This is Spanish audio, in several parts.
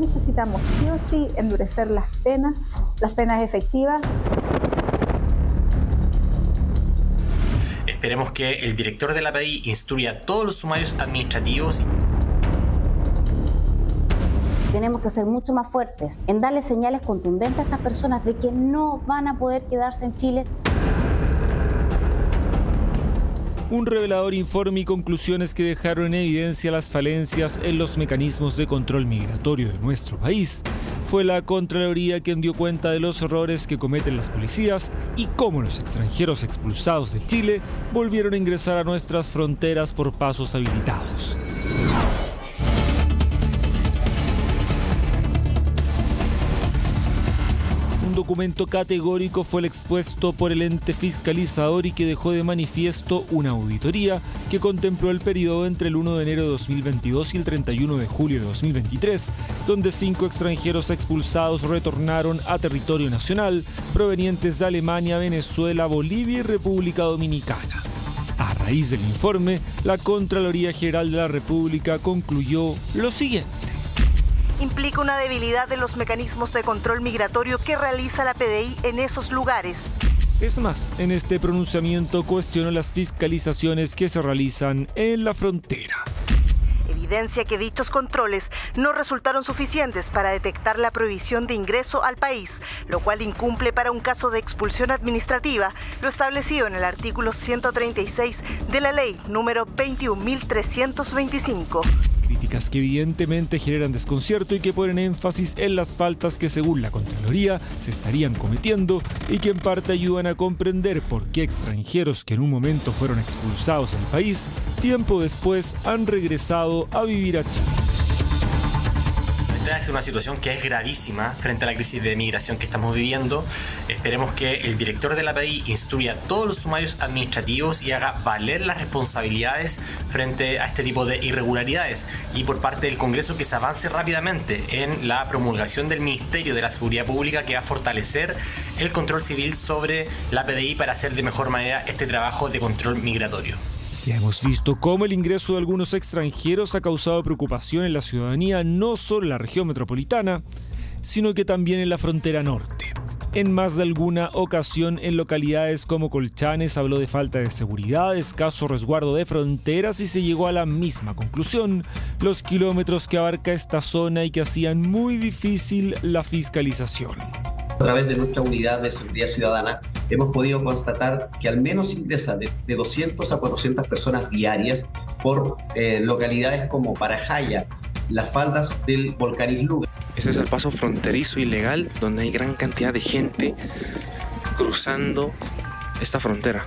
necesitamos sí o sí endurecer las penas efectivas. Esperemos que el director de la PDI instruya a todos los sumarios administrativos. Tenemos que ser mucho más fuertes en darle señales contundentes a estas personas de que no van a poder quedarse en Chile. Un revelador informe y conclusiones que dejaron en evidencia las falencias en los mecanismos de control migratorio de nuestro país. Fue la Contraloría quien dio cuenta de los errores que cometen las policías y cómo los extranjeros expulsados de Chile volvieron a ingresar a nuestras fronteras por pasos habilitados. Un documento categórico fue el expuesto por el ente fiscalizador y que dejó de manifiesto una auditoría que contempló el periodo entre el 1 de enero de 2022 y el 31 de julio de 2023, donde 5 extranjeros expulsados retornaron a territorio nacional provenientes de Alemania, Venezuela, Bolivia y República Dominicana. A raíz del informe, la Contraloría General de la República concluyó lo siguiente. Implica una debilidad de los mecanismos de control migratorio que realiza la PDI en esos lugares. Es más, en este pronunciamiento cuestionó las fiscalizaciones que se realizan en la frontera. Evidencia que dichos controles no resultaron suficientes para detectar la prohibición de ingreso al país, lo cual incumple para un caso de expulsión administrativa lo establecido en el artículo 136 de la ley número 21.325. Críticas que evidentemente generan desconcierto y que ponen énfasis en las faltas que según la Contraloría se estarían cometiendo y que en parte ayudan a comprender por qué extranjeros que en un momento fueron expulsados del país, tiempo después han regresado a vivir a Chile. Esta es una situación que es gravísima frente a la crisis de migración que estamos viviendo. Esperemos que el director de la PDI instruya a todos los sumarios administrativos y haga valer las responsabilidades frente a este tipo de irregularidades. Y por parte del Congreso que se avance rápidamente en la promulgación del Ministerio de la Seguridad Pública que va a fortalecer el control civil sobre la PDI para hacer de mejor manera este trabajo de control migratorio. Ya hemos visto cómo el ingreso de algunos extranjeros ha causado preocupación en la ciudadanía, no solo en la región metropolitana, sino que también en la frontera norte. En más de alguna ocasión en localidades como Colchanes habló de falta de seguridad, escaso resguardo de fronteras y se llegó a la misma conclusión, los kilómetros que abarca esta zona y que hacían muy difícil la fiscalización. A través de nuestra unidad de seguridad ciudadana hemos podido constatar que al menos ingresa de 200 a 400 personas diarias por localidades como Parajaya, las faldas del volcán Isluga. Ese es el paso fronterizo ilegal donde hay gran cantidad de gente cruzando esta frontera.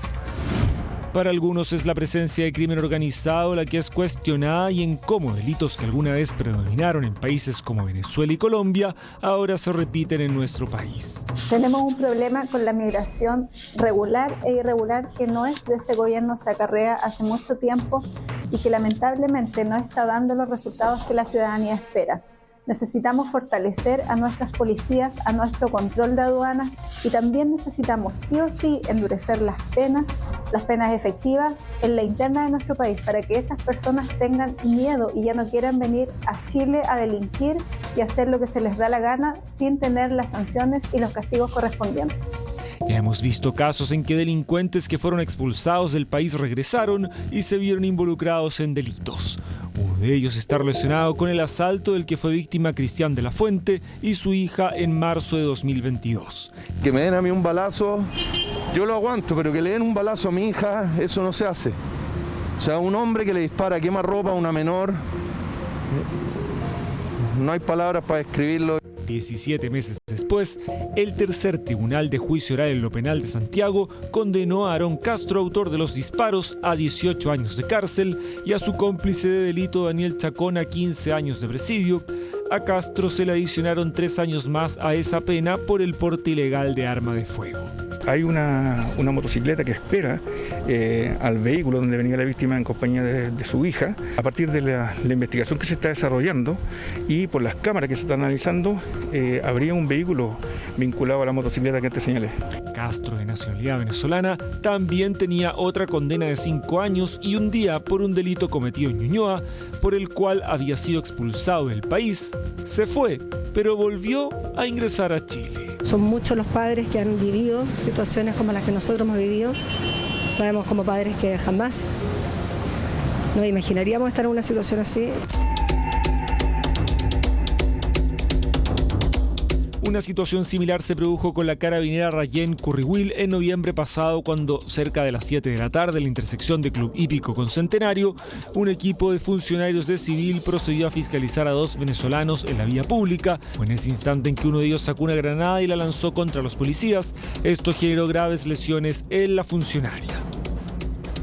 Para algunos es la presencia de crimen organizado la que es cuestionada y en cómo delitos que alguna vez predominaron en países como Venezuela y Colombia ahora se repiten en nuestro país. Tenemos un problema con la migración regular e irregular que no es de este gobierno, se acarrea hace mucho tiempo y que lamentablemente no está dando los resultados que la ciudadanía espera. Necesitamos fortalecer a nuestras policías, a nuestro control de aduanas y también necesitamos sí o sí endurecer las penas efectivas en la interna de nuestro país para que estas personas tengan miedo y ya no quieran venir a Chile a delinquir y hacer lo que se les da la gana sin tener las sanciones y los castigos correspondientes. Ya hemos visto casos en que delincuentes que fueron expulsados del país regresaron y se vieron involucrados en delitos. Uno de ellos está relacionado con el asalto del que fue víctima Cristian de la Fuente y su hija en marzo de 2022. Que me den a mí un balazo, yo lo aguanto, pero que le den un balazo a mi hija, eso no se hace. O sea, un hombre que le dispara quemarropa a una menor, no hay palabras para describirlo. 17 meses después, el tercer tribunal de juicio oral en lo penal de Santiago condenó a Aarón Castro, autor de los disparos, a 18 años de cárcel y a su cómplice de delito Daniel Chacón a 15 años de presidio. A Castro se le adicionaron 3 años más a esa pena por el porte ilegal de arma de fuego. hay una motocicleta que espera al vehículo donde venía la víctima en compañía de su hija. A partir de la investigación que se está desarrollando y por las cámaras que se están analizando, habría un vehículo vinculado a la motocicleta que te señalé. Castro, de nacionalidad venezolana, también tenía otra condena de 5 años y un día por un delito cometido en Ñuñoa, por el cual había sido expulsado del país. Se fue, pero volvió a ingresar a Chile. Son muchos los padres que han vivido situaciones como las que nosotros hemos vivido. Sabemos como padres que jamás nos imaginaríamos estar en una situación así. Una situación similar se produjo con la carabinera Rayén Currihuil en noviembre pasado, cuando cerca de las 7 de la tarde en la intersección de Club Hípico con Centenario, un equipo de funcionarios de civil procedió a fiscalizar a 2 venezolanos en la vía pública. Fue en ese instante en que uno de ellos sacó una granada y la lanzó contra los policías. Esto generó graves lesiones en la funcionaria.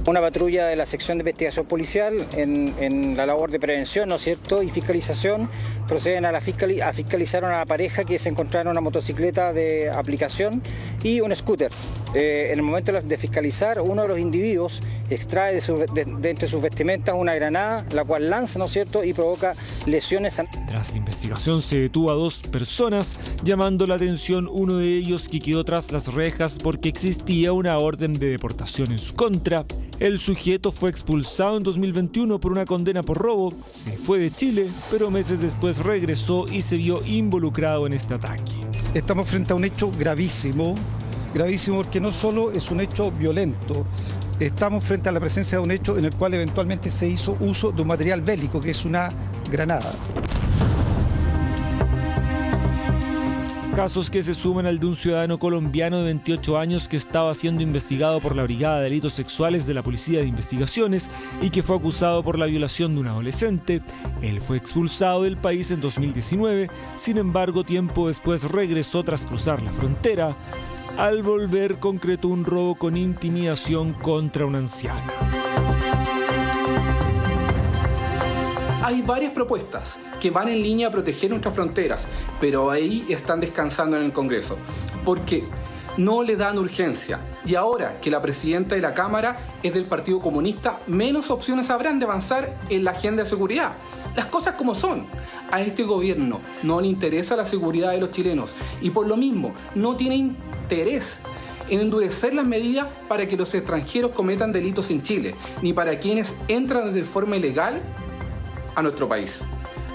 Una patrulla de la sección de investigación policial en la labor de prevención, ¿no es cierto?, y fiscalización, proceden a fiscalizar a una pareja que se encontraba en una motocicleta de aplicación y un scooter. En el momento de fiscalizar, uno de los individuos extrae de entre sus vestimentas una granada, la cual lanza, ¿no es cierto?, y provoca lesiones. Tras la investigación se detuvo a 2 personas, llamando la atención uno de ellos, que quedó tras las rejas porque existía una orden de deportación en su contra. El sujeto fue expulsado en 2021 por una condena por robo. Se fue de Chile, pero meses después regresó y se vio involucrado en este ataque. Estamos frente a un hecho gravísimo porque no solo es un hecho violento, estamos frente a la presencia de un hecho en el cual eventualmente se hizo uso de un material bélico, que es una granada. Casos que se suman al de un ciudadano colombiano de 28 años que estaba siendo investigado por la Brigada de Delitos Sexuales de la Policía de Investigaciones y que fue acusado por la violación de un adolescente. Él fue expulsado del país en 2019, sin embargo, tiempo después regresó tras cruzar la frontera. Al volver, concretó un robo con intimidación contra una anciana. Hay varias propuestas que van en línea a proteger nuestras fronteras, pero ahí están descansando en el Congreso, porque no le dan urgencia. Y ahora que la presidenta de la Cámara es del Partido Comunista, menos opciones habrán de avanzar en la agenda de seguridad. Las cosas como son. A este gobierno no le interesa la seguridad de los chilenos y por lo mismo no tiene interés en endurecer las medidas para que los extranjeros cometan delitos en Chile, ni para quienes entran de forma ilegal a nuestro país.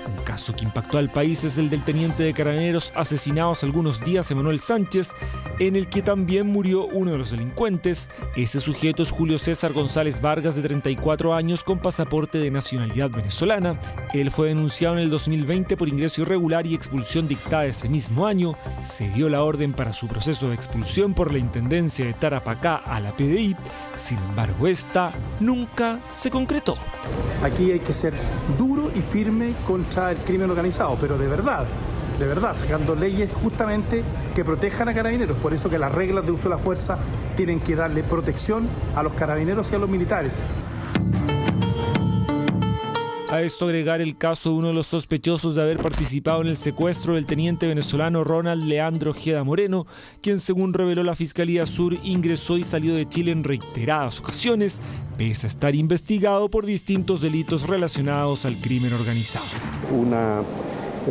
Un caso que impactó al país es el del teniente de Carabineros asesinado hace algunos días, Emanuel Sánchez, en el que también murió uno de los delincuentes. Ese sujeto es Julio César González Vargas, de 34 años, con pasaporte de nacionalidad venezolana. Él fue denunciado en el 2020 por ingreso irregular y expulsión dictada ese mismo año. Se dio la orden para su proceso de expulsión por la Intendencia de Tarapacá a la PDI. Sin embargo, esta nunca se concretó. Aquí hay que ser duro y firme contra el crimen organizado, pero de verdad, sacando leyes justamente que protejan a carabineros. Por eso que las reglas de uso de la fuerza tienen que darle protección a los carabineros y a los militares. A esto agregar el caso de uno de los sospechosos de haber participado en el secuestro del teniente venezolano Ronald Leandro Ojeda Moreno, quien, según reveló la Fiscalía Sur, ingresó y salió de Chile en reiteradas ocasiones, pese a estar investigado por distintos delitos relacionados al crimen organizado. Una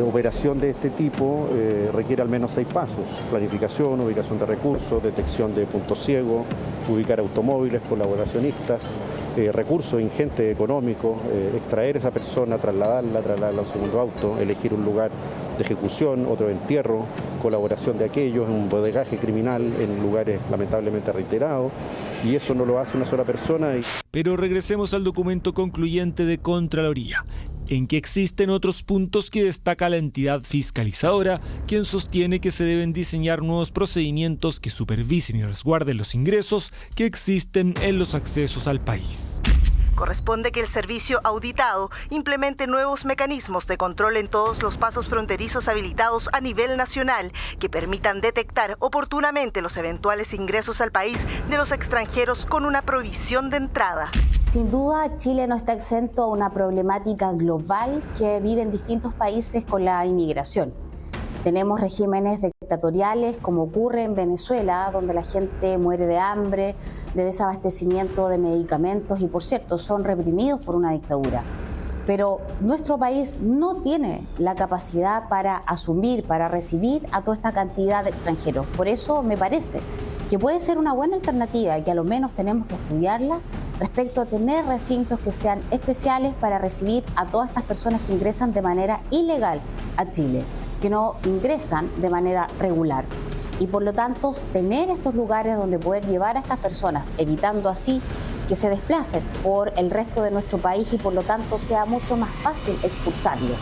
operación de este tipo requiere al menos 6 pasos: planificación, ubicación de recursos, detección de puntos ciegos, ubicar automóviles, colaboracionistas, recursos ingentes económicos, extraer a esa persona, trasladarla a un segundo auto, elegir un lugar de ejecución, otro de entierro, colaboración de aquellos, un bodegaje criminal en lugares lamentablemente reiterados, y eso no lo hace una sola persona. Pero regresemos al documento concluyente de Contraloría, en que existen otros puntos que destaca la entidad fiscalizadora, quien sostiene que se deben diseñar nuevos procedimientos que supervisen y resguarden los ingresos que existen en los accesos al país. Corresponde que el servicio auditado implemente nuevos mecanismos de control en todos los pasos fronterizos habilitados a nivel nacional que permitan detectar oportunamente los eventuales ingresos al país de los extranjeros con una provisión de entrada. Sin duda, Chile no está exento a una problemática global que viven distintos países con la inmigración. Tenemos regímenes dictatoriales como ocurre en Venezuela, donde la gente muere de hambre, de desabastecimiento de medicamentos y, por cierto, son reprimidos por una dictadura. Pero nuestro país no tiene la capacidad para asumir, para recibir a toda esta cantidad de extranjeros. Por eso me parece que puede ser una buena alternativa y que a lo menos tenemos que estudiarla respecto a tener recintos que sean especiales para recibir a todas estas personas que ingresan de manera ilegal a Chile, que no ingresan de manera regular. Y por lo tanto, tener estos lugares donde poder llevar a estas personas, evitando así que se desplacen por el resto de nuestro país y por lo tanto sea mucho más fácil expulsarlos.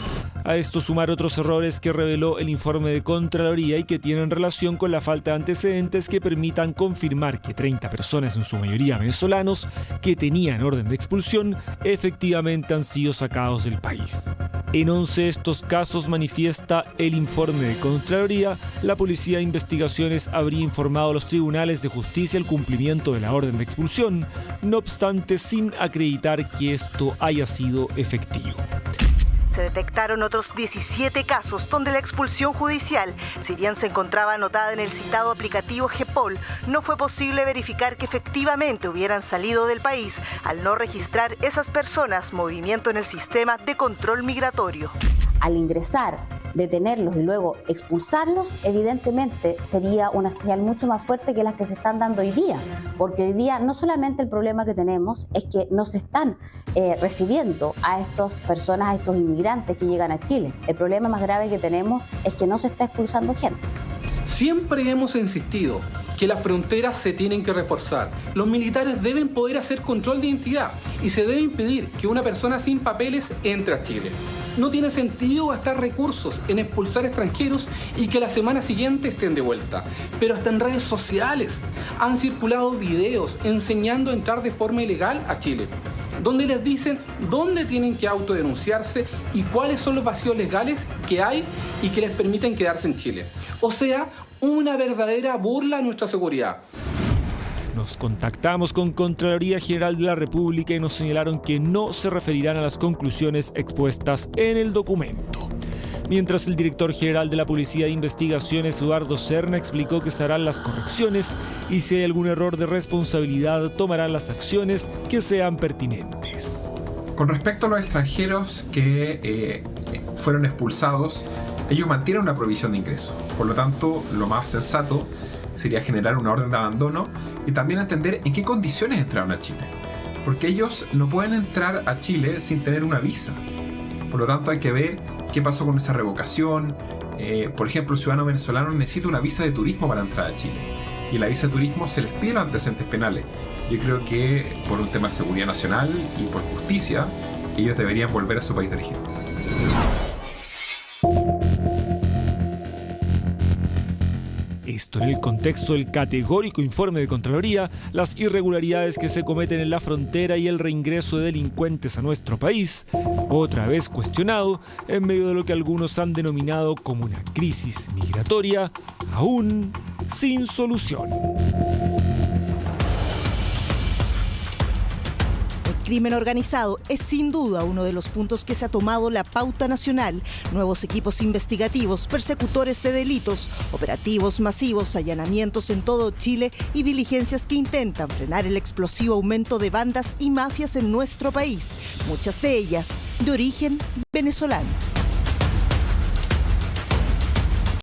A esto sumar otros errores que reveló el informe de Contraloría y que tienen relación con la falta de antecedentes que permitan confirmar que 30 personas, en su mayoría venezolanos, que tenían orden de expulsión, efectivamente han sido sacados del país. En 11 de estos casos, manifiesta el informe de Contraloría, la Policía de Investigaciones habría informado a los tribunales de justicia el cumplimiento de la orden de expulsión, no obstante sin acreditar que esto haya sido efectivo. Se detectaron otros 17 casos donde la expulsión judicial, si bien se encontraba anotada en el citado aplicativo GEPOL, no fue posible verificar que efectivamente hubieran salido del país al no registrar esas personas movimiento en el sistema de control migratorio. Al ingresar, detenerlos y luego expulsarlos, evidentemente sería una señal mucho más fuerte que las que se están dando hoy día, porque hoy día no solamente el problema que tenemos es que no se están recibiendo a estas personas, a estos inmigrantes que llegan a Chile. El problema más grave que tenemos es que no se está expulsando gente. Siempre hemos insistido que las fronteras se tienen que reforzar. Los militares deben poder hacer control de identidad y se debe impedir que una persona sin papeles entre a Chile. No tiene sentido gastar recursos en expulsar extranjeros y que la semana siguiente estén de vuelta. Pero hasta en redes sociales han circulado videos enseñando a entrar de forma ilegal a Chile, donde les dicen dónde tienen que autodenunciarse y cuáles son los vacíos legales que hay y que les permiten quedarse en Chile. O sea, una verdadera burla a nuestra seguridad. Nos contactamos con Contraloría General de la República y nos señalaron que no se referirán a las conclusiones expuestas en el documento. Mientras el director general de la Policía de Investigaciones, Eduardo Serna, explicó que se harán las correcciones y si hay algún error de responsabilidad tomarán las acciones que sean pertinentes. Con respecto a los extranjeros que fueron expulsados, ellos mantienen una prohibición de ingreso. Por lo tanto, lo más sensato sería generar una orden de abandono y también entender en qué condiciones entraron a Chile. Porque ellos no pueden entrar a Chile sin tener una visa. Por lo tanto, hay que ver qué pasó con esa revocación. Por ejemplo, el ciudadano venezolano necesita una visa de turismo para entrar a Chile. Y la visa de turismo se les pide los antecedentes penales. Yo creo que por un tema de seguridad nacional y por justicia, ellos deberían volver a su país de origen. Esto en el contexto del categórico informe de Contraloría, las irregularidades que se cometen en la frontera y el reingreso de delincuentes a nuestro país, otra vez cuestionado en medio de lo que algunos han denominado como una crisis migratoria aún sin solución. El crimen organizado es sin duda uno de los puntos que se ha tomado la pauta nacional. Nuevos equipos investigativos, persecutores de delitos, operativos masivos, allanamientos en todo Chile y diligencias que intentan frenar el explosivo aumento de bandas y mafias en nuestro país, muchas de ellas de origen venezolano.